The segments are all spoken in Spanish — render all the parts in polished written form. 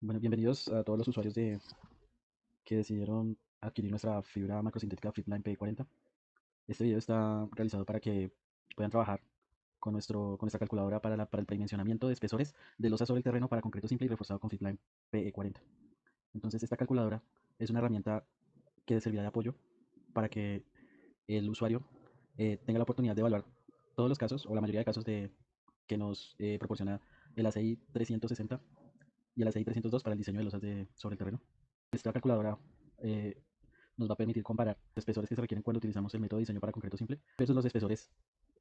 Bueno, bienvenidos a todos los usuarios que decidieron adquirir nuestra fibra macrosintética Fitline P40. Este video está realizado para que puedan trabajar con nuestra calculadora para el predimensionamiento de espesores de losa sobre el terreno para concreto simple y reforzado con Fitline PE40. Entonces, esta calculadora es una herramienta que servirá de apoyo para que el usuario tenga la oportunidad de evaluar todos los casos o la mayoría de casos que nos proporciona el ACI 360 y el ACI 302 para el diseño de losas sobre el terreno. Esta calculadora eh, nos va a permitir comparar los espesores que se requieren cuando utilizamos el método de diseño para concreto simple versus los espesores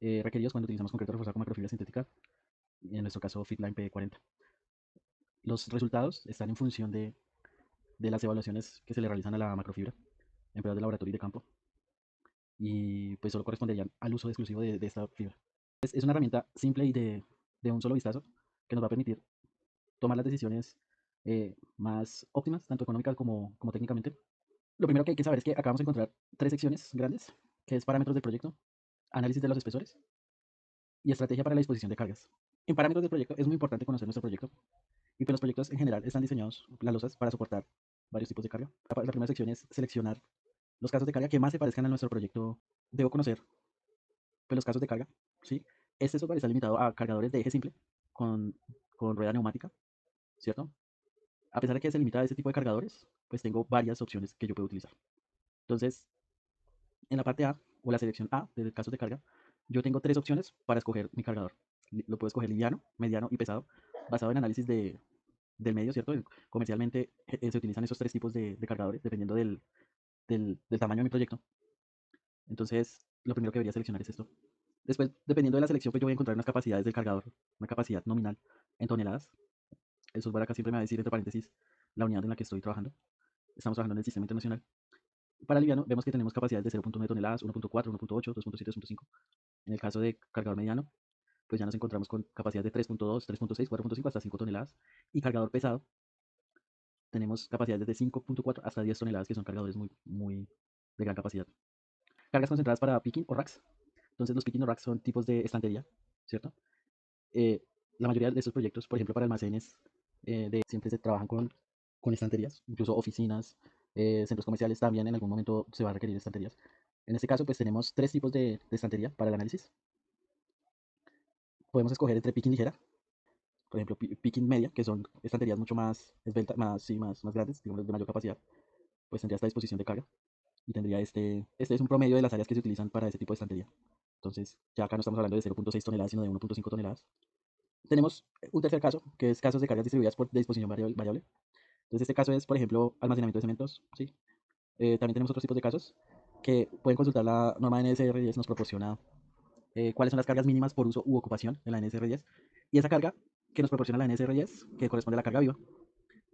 requeridos cuando utilizamos concreto reforzado con macrofibra sintética, en nuestro caso Fitline P40. Los resultados están en función de las evaluaciones que se le realizan a la macrofibra en pruebas de laboratorio y de campo, y pues solo corresponderían al uso exclusivo de esta fibra. Es una herramienta simple y de un solo vistazo que nos va a permitir tomar las decisiones más óptimas, tanto económicas como técnicamente. Lo primero que hay que saber es que acá vamos a encontrar tres secciones grandes, que es parámetros del proyecto, análisis de los espesores y estrategia para la disposición de cargas. En parámetros del proyecto es muy importante conocer nuestro proyecto, y pues los proyectos en general están diseñados, las losas, para soportar varios tipos de carga. La primera sección es seleccionar los casos de carga que más se parezcan a nuestro proyecto. Debo conocer pues, los casos de carga, ¿sí? Este software está limitado a cargadores de eje simple con, con rueda neumática, ¿cierto? A pesar de que se limita a ese tipo de cargadores, pues tengo varias opciones que yo puedo utilizar. Entonces, en la parte A, o la selección A de casos de carga, yo tengo tres opciones para escoger mi cargador. Lo puedo escoger liviano, mediano y pesado, basado en análisis del medio, ¿cierto? Comercialmente se utilizan esos tres tipos de cargadores, dependiendo del tamaño de mi proyecto. Entonces, lo primero que debería seleccionar es esto. Después, dependiendo de la selección, pues yo voy a encontrar unas capacidades del cargador, una capacidad nominal en toneladas. El software acá siempre me va a decir, entre paréntesis, la unidad en la que estoy trabajando. Estamos trabajando en el sistema internacional. Para liviano, vemos que tenemos capacidades de 0.9 toneladas, 1.4, 1.8, 2.7, 2.5. En el caso de cargador mediano, pues ya nos encontramos con capacidad de 3.2, 3.6, 4.5 hasta 5 toneladas. Y cargador pesado, tenemos capacidades de 5.4 hasta 10 toneladas, que son cargadores muy de gran capacidad. Cargas concentradas para picking o racks. Entonces, los picking o racks son tipos de estantería, ¿cierto? Eh, la mayoría de estos proyectos, por ejemplo, para almacenes, siempre se trabajan con estanterías, incluso oficinas, centros comerciales también en algún momento se va a requerir estanterías. En este caso, pues tenemos tres tipos de estantería para el análisis. Podemos escoger entre picking ligera, por ejemplo, picking media, que son estanterías mucho más esbeltas, más grandes, digamos, de mayor capacidad, pues tendría esta disposición de carga y tendría este es un promedio de las áreas que se utilizan para este tipo de estantería. Entonces, ya acá no estamos hablando de 0.6 toneladas, sino de 1.5 toneladas. Tenemos un tercer caso, que es casos de cargas distribuidas por disposición variable. Entonces, este caso es, por ejemplo, almacenamiento de cementos, ¿sí? También tenemos otros tipos de casos que pueden consultar la norma NSR10, nos proporciona cuáles son las cargas mínimas por uso u ocupación en la NSR10. Y esa carga que nos proporciona la NSR10, que corresponde a la carga viva,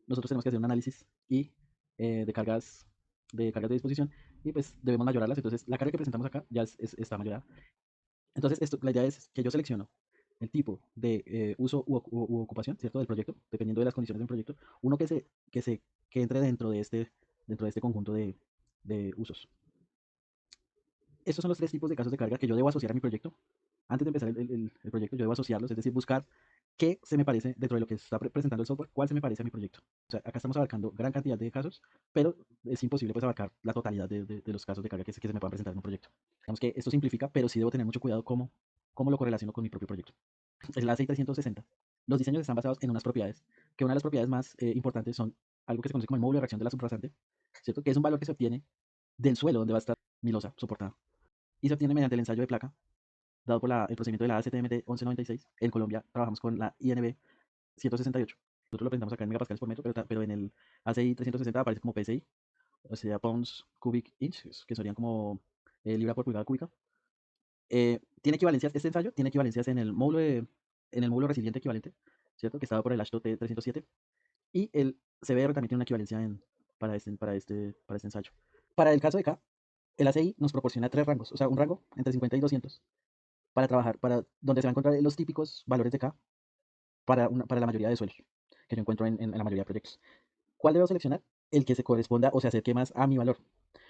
nosotros tenemos que hacer un análisis de cargas de disposición, y pues debemos mayorarlas. Entonces, la carga que presentamos acá ya está mayorada. Entonces, la idea es que yo selecciono el tipo de uso u ocupación, ¿cierto? Del proyecto, dependiendo de las condiciones del proyecto, uno que entre dentro de este conjunto de usos. Estos son los tres tipos de casos de carga que yo debo asociar a mi proyecto. Antes de empezar el proyecto, yo debo asociarlos, es decir, buscar qué se me parece dentro de lo que está presentando el software, cuál se me parece a mi proyecto. O sea, acá estamos abarcando gran cantidad de casos, pero es imposible pues abarcar la totalidad de los casos de carga que se me puedan presentar en un proyecto. Digamos que esto simplifica, pero sí debo tener mucho cuidado cómo lo correlaciono con mi propio proyecto. Es la ACI 360. Los diseños están basados en unas propiedades, que una de las propiedades más importantes son algo que se conoce como el módulo de reacción de la subrasante, ¿cierto? Que es un valor que se obtiene del suelo donde va a estar mi losa soportada. Y se obtiene mediante el ensayo de placa, dado por el procedimiento de la AZTMT 1196. En Colombia trabajamos con la INB 168. Nosotros lo presentamos acá en megapascales por metro, pero en el ACI 360 aparece como PSI, o sea, pounds cubic inches, que serían como libra por pulgada cúbica. Tiene equivalencias, este ensayo tiene equivalencias en el módulo resiliente equivalente, ¿cierto? Que está dado por el ASHTO T307. Y el CBR también tiene una equivalencia para este ensayo. Para el caso de K, el ACI nos proporciona tres rangos, o sea, un rango entre 50 y 200 para trabajar, donde se van a encontrar los típicos valores de K para la mayoría de suelos que yo encuentro en la mayoría de proyectos. ¿Cuál debo seleccionar? El que se corresponda o se acerque más a mi valor.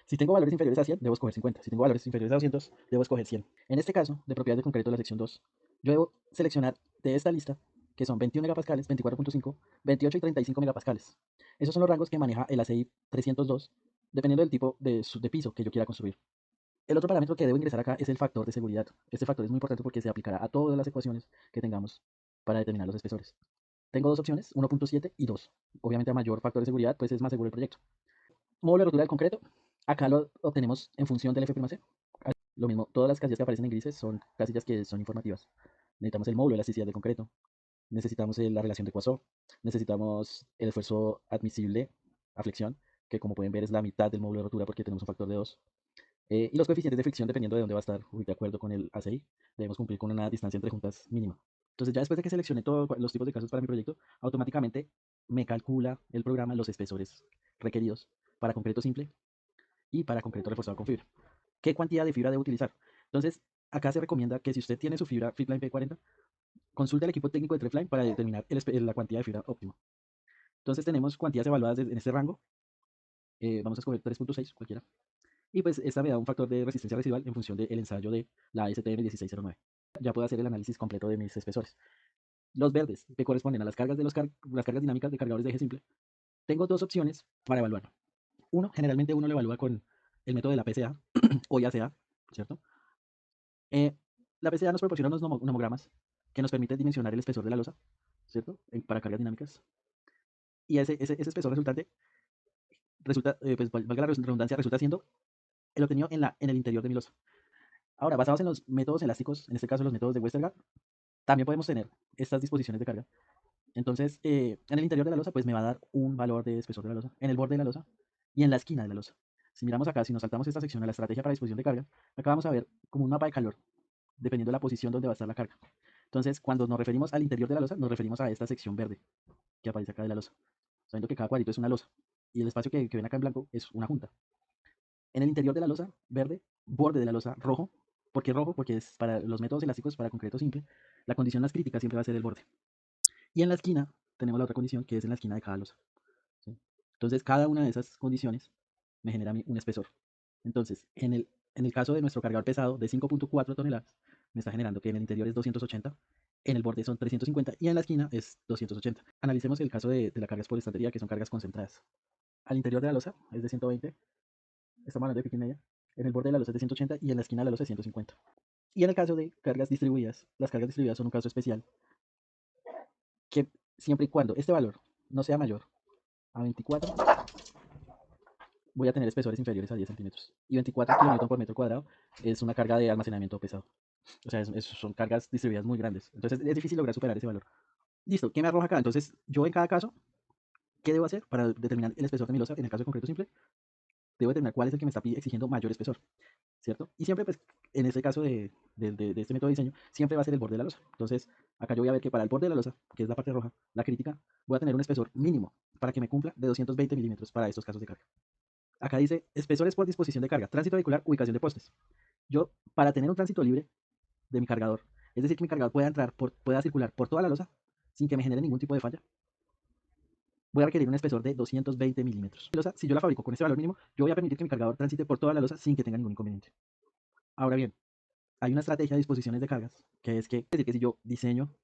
Si tengo valores inferiores a 100, debo escoger 50. Si tengo valores inferiores a 200, debo escoger 100. En este caso, de propiedades de concreto de la sección 2, yo debo seleccionar de esta lista, que son 21 megapascales, 24.5, 28 y 35 megapascales. Esos son los rangos que maneja el ACI 302, dependiendo del tipo de piso que yo quiera construir. El otro parámetro que debo ingresar acá es el factor de seguridad. Este factor es muy importante porque se aplicará a todas las ecuaciones que tengamos para determinar los espesores. Tengo dos opciones, 1.7 y 2. Obviamente a mayor factor de seguridad, pues es más seguro el proyecto. Módulo de rotura del concreto, acá lo obtenemos en función del F'(C). Lo mismo, todas las casillas que aparecen en grises son casillas que son informativas. Necesitamos el módulo de elasticidad del concreto, necesitamos la relación de Poisson, necesitamos el esfuerzo admisible a flexión, que como pueden ver es la mitad del módulo de rotura porque tenemos un factor de 2. Y los coeficientes de fricción dependiendo de dónde va a estar, de acuerdo con el ACI, debemos cumplir con una distancia entre juntas mínima. Entonces ya después de que seleccione todos los tipos de casos para mi proyecto, automáticamente me calcula el programa los espesores requeridos para concreto simple y para concreto reforzado con fibra. ¿Qué cantidad de fibra debo utilizar? Entonces, acá se recomienda que si usted tiene su fibra Fitline P40, consulte al equipo técnico de Trefline para determinar la cantidad de fibra óptima. Entonces tenemos cuantías evaluadas en este rango. Vamos a escoger 3.6 cualquiera. Y pues esta me da un factor de resistencia residual en función del ensayo de la ASTM 1609. Ya puedo hacer el análisis completo de mis espesores. Los verdes, que corresponden a las cargas, las cargas dinámicas de cargadores de eje simple. Tengo dos opciones para evaluarlo. Generalmente uno lo evalúa con el método de la PCA o IACA, ¿cierto? La PCA nos proporciona unos nomogramas que nos permite dimensionar el espesor de la losa, ¿cierto? Para cargas dinámicas. Y ese espesor resultante resulta, pues valga la redundancia, resulta siendo el obtenido en el interior de mi losa. Ahora, basados en los métodos elásticos, en este caso los métodos de Westergaard, también podemos tener estas disposiciones de carga. Entonces, en el interior de la losa, pues me va a dar un valor de espesor de la losa, en el borde de la losa y en la esquina de la losa. Si miramos acá, si nos saltamos esta sección a la estrategia para disposición de carga, acá vamos a ver como un mapa de calor, dependiendo de la posición donde va a estar la carga. Entonces, cuando nos referimos al interior de la losa, nos referimos a esta sección verde que aparece acá de la losa, sabiendo que cada cuadrito es una losa y el espacio que ven acá en blanco es una junta. En el interior de la losa verde, borde de la losa rojo. ¿Por qué rojo? Porque es para los métodos elásticos para concreto simple, la condición más crítica siempre va a ser el borde. Y en la esquina tenemos la otra condición que es en la esquina de cada losa, ¿sí? Entonces, cada una de esas condiciones me genera a mí un espesor. Entonces, en el caso de nuestro cargador pesado de 5.4 toneladas, me está generando que en el interior es 280, en el borde son 350 y en la esquina es 280. Analicemos el caso de la cargas por estantería, que son cargas concentradas. Al interior de la losa es de 120, estamos hablando de pico y media. En el borde de la losa es de 180 y en la esquina de la losa es 150. Y en el caso de cargas distribuidas, las cargas distribuidas son un caso especial que siempre y cuando este valor no sea mayor a 24, voy a tener espesores inferiores a 10 centímetros. Y 24 kN por metro cuadrado es una carga de almacenamiento pesado. O sea, son cargas distribuidas muy grandes. Entonces es difícil lograr superar ese valor. Listo, ¿qué me arroja acá? Entonces yo en cada caso, ¿qué debo hacer para determinar el espesor de mi losa? En el caso de concreto simple, debo determinar cuál es el que me está exigiendo mayor espesor, ¿cierto? Y siempre, pues, en este caso de este método de diseño, siempre va a ser el borde de la losa. Entonces, acá yo voy a ver que para el borde de la losa, que es la parte roja, la crítica, voy a tener un espesor mínimo para que me cumpla de 220 milímetros para estos casos de carga. Acá dice espesores por disposición de carga, tránsito vehicular, ubicación de postes. Yo, para tener un tránsito libre de mi cargador, es decir, que mi cargador pueda circular por toda la losa sin que me genere ningún tipo de falla, voy a requerir un espesor de 220 milímetros. Si yo la fabrico con este valor mínimo, yo voy a permitir que mi cargador transite por toda la losa sin que tenga ningún inconveniente. Ahora bien, hay una estrategia de disposiciones de cargas, que es decir, que si yo diseño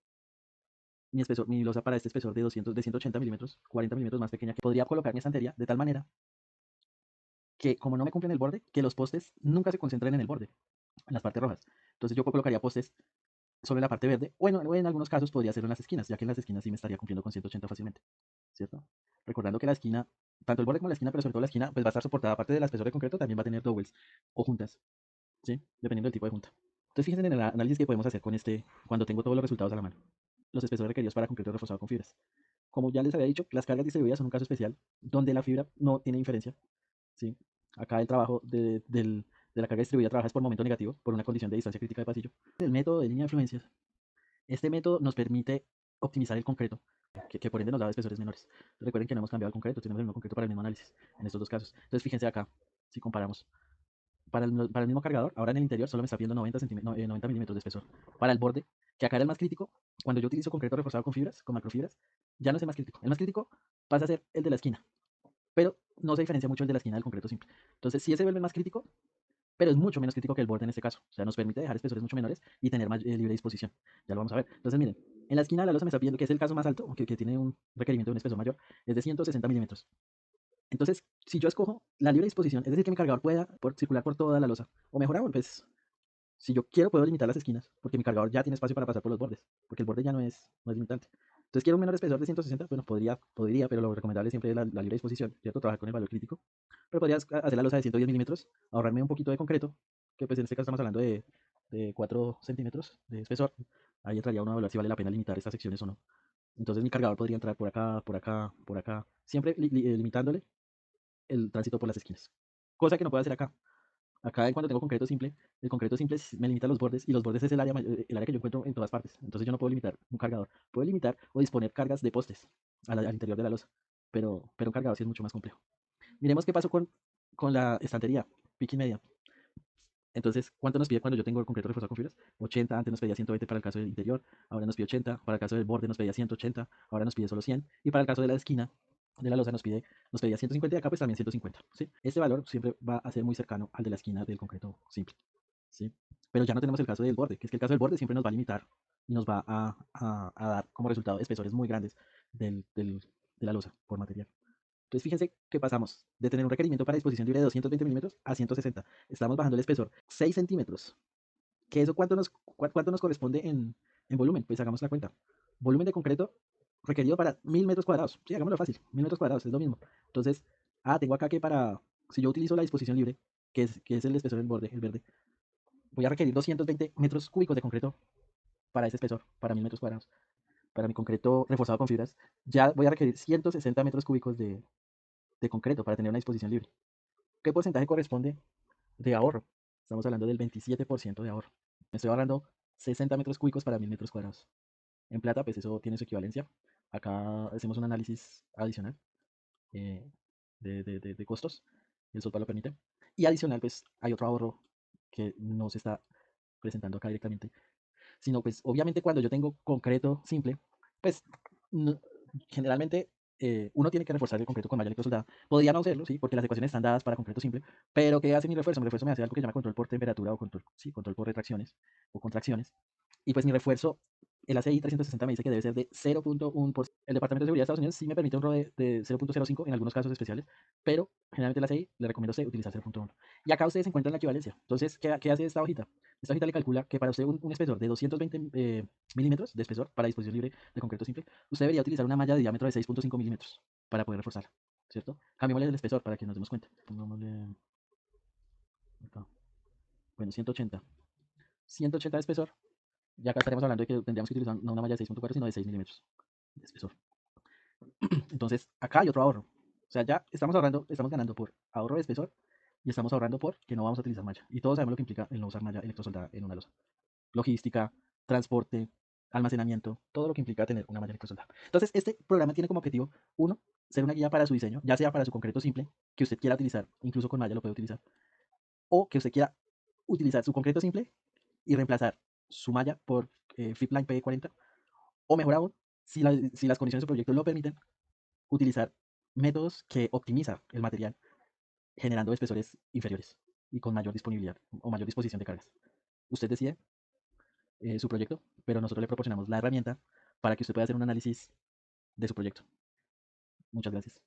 mi losa para este espesor de 180 milímetros, 40 milímetros más pequeña, que podría colocar mi estantería de tal manera que, como no me cumplen el borde, que los postes nunca se concentren en el borde, en las partes rojas. Entonces yo colocaría postes solo en la parte verde, o en algunos casos podría hacerlo en las esquinas, ya que en las esquinas sí me estaría cumpliendo con 180 fácilmente, ¿cierto? Recordando que la esquina, tanto el borde como la esquina, pero sobre todo la esquina, pues va a estar soportada, aparte del espesor de concreto, también va a tener doubles o juntas, ¿sí? Dependiendo del tipo de junta. Entonces fíjense en el análisis que podemos hacer con cuando tengo todos los resultados a la mano. Los espesores requeridos para concreto reforzado con fibras. Como ya les había dicho, las cargas distribuidas son un caso especial, donde la fibra no tiene diferencia, ¿sí? Acá el trabajo de la carga distribuida trabaja es por momento negativo, por una condición de distancia crítica de pasillo. El método de línea de fluencias. Este método nos permite optimizar el concreto, que por ende nos da espesores menores. Recuerden que no hemos cambiado el concreto, tenemos el mismo concreto para el mismo análisis en estos dos casos. Entonces fíjense acá, si comparamos. Para el mismo cargador, ahora en el interior solo me está pidiendo 90 milímetros de espesor. Para el borde, que acá era el más crítico, cuando yo utilizo concreto reforzado con fibras, con macrofibras, ya no es el más crítico. El más crítico pasa a ser el de la esquina, pero no se diferencia mucho el de la esquina del concreto simple. Entonces sí se vuelve más crítico, pero es mucho menos crítico que el borde en este caso. O sea, nos permite dejar espesores mucho menores y tener más libre disposición. Ya lo vamos a ver. Entonces miren, En la esquina de la losa me está pidiendo, que es el caso más alto, que tiene un requerimiento de un espesor mayor, es de 160 milímetros. Entonces, si yo escojo la libre disposición, es decir, que mi cargador pueda circular por toda la losa, o mejor aún, pues, si yo quiero, puedo limitar las esquinas, porque mi cargador ya tiene espacio para pasar por los bordes, porque el borde ya no es limitante. Entonces, quiero un menor espesor de 160, bueno, podría, pero lo recomendable siempre es la libre disposición, ¿cierto? Trabajar con el valor crítico. Pero podrías hacer la losa de 110 milímetros, ahorrarme un poquito de concreto, que pues en este caso estamos hablando de 4 centímetros de espesor. Ahí entraría uno a evaluar si vale la pena limitar estas secciones o no. Entonces mi cargador podría entrar por acá, por acá, por acá, siempre limitándole el tránsito por las esquinas. Cosa que no puedo hacer acá. Acá cuando tengo concreto simple, el concreto simple me limita los bordes y los bordes es el área que yo encuentro en todas partes. Entonces yo no puedo limitar un cargador. Puedo limitar o disponer cargas de postes al interior de la losa, pero un cargador sí es mucho más complejo. Miremos qué pasó con la estantería, pick y media. Entonces, ¿cuánto nos pide cuando yo tengo el concreto reforzado con fibras? 80, antes nos pedía 120 para el caso del interior, ahora nos pide 80, para el caso del borde nos pedía 180, ahora nos pide solo 100, y para el caso de la esquina de la losa nos pedía 150 y acá pues también 150, ¿sí? Este valor siempre va a ser muy cercano al de la esquina del concreto simple, ¿sí? Pero ya no tenemos el caso del borde, que es que el caso del borde siempre nos va a limitar y nos va a dar como resultado espesores muy grandes de la losa por material. Entonces fíjense que pasamos de tener un requerimiento para disposición libre de 220 milímetros a 160. Estamos bajando el espesor 6 centímetros. ¿Que eso cuánto nos corresponde en volumen? Pues hagamos la cuenta. Volumen de concreto requerido para 1000 metros cuadrados. Sí, hagámoslo fácil. 1000 metros cuadrados es lo mismo. Entonces, tengo acá que si yo utilizo la disposición libre, que es el espesor del borde, el verde, voy a requerir 220 metros cúbicos de concreto para ese espesor, para 1000 metros cuadrados. Para mi concreto reforzado con fibras, ya voy a requerir 160 metros cúbicos de concreto para tener una disposición libre. ¿Qué porcentaje corresponde de ahorro? Estamos hablando del 27% de ahorro. Me estoy ahorrando 60 metros cúbicos para 1000 metros cuadrados. En plata, pues eso tiene su equivalencia. Acá hacemos un análisis adicional eh, de costos. El software lo permite. Y adicional, pues hay otro ahorro que no se está presentando acá directamente, sino pues obviamente cuando yo tengo concreto simple, pues no- generalmente uno tiene que reforzar el concreto con malla electrosoldada. Podría no hacerlo, sí, porque las ecuaciones están dadas para concreto simple, pero ¿qué hace mi refuerzo? Mi refuerzo me hace algo que se llama control por temperatura o control, sí, control por retracciones o contracciones. Y pues mi refuerzo, el ACI 360 me dice que debe ser de 0.1%. El Departamento de Seguridad de Estados Unidos sí me permite un ROE de 0.05 en algunos casos especiales, pero generalmente el ACI le recomiendo utilizar 0.1. Y acá ustedes encuentran la equivalencia. Entonces, ¿qué hace esta hojita? Esta hojita le calcula que para usted un espesor de 220 milímetros de espesor para disposición libre de concreto simple, usted debería utilizar una malla de diámetro de 6.5 milímetros para poder reforzarla, ¿cierto? Cambiémosle el espesor para que nos demos cuenta. Pongámosle acá. Bueno, 180. 180 de espesor. Ya acá estaremos hablando de que tendríamos que utilizar no una malla de 6.4, sino de 6 milímetros de espesor. Entonces, acá hay otro ahorro. O sea, ya estamos ahorrando, estamos ganando por ahorro de espesor y estamos ahorrando por que no vamos a utilizar malla. Y todos sabemos lo que implica el no usar malla electrosoldada en una losa. Logística, transporte, almacenamiento, todo lo que implica tener una malla electrosoldada. Entonces, este programa tiene como objetivo, uno, ser una guía para su diseño, ya sea para su concreto simple, que usted quiera utilizar, incluso con malla lo puede utilizar, o que usted quiera utilizar su concreto simple y reemplazar su malla por Fitline P40, o mejor aún, si las condiciones del proyecto lo permiten, utilizar métodos que optimizan el material generando espesores inferiores y con mayor disponibilidad o mayor disposición de cargas. Usted decide su proyecto, pero nosotros le proporcionamos la herramienta para que usted pueda hacer un análisis de su proyecto. Muchas gracias.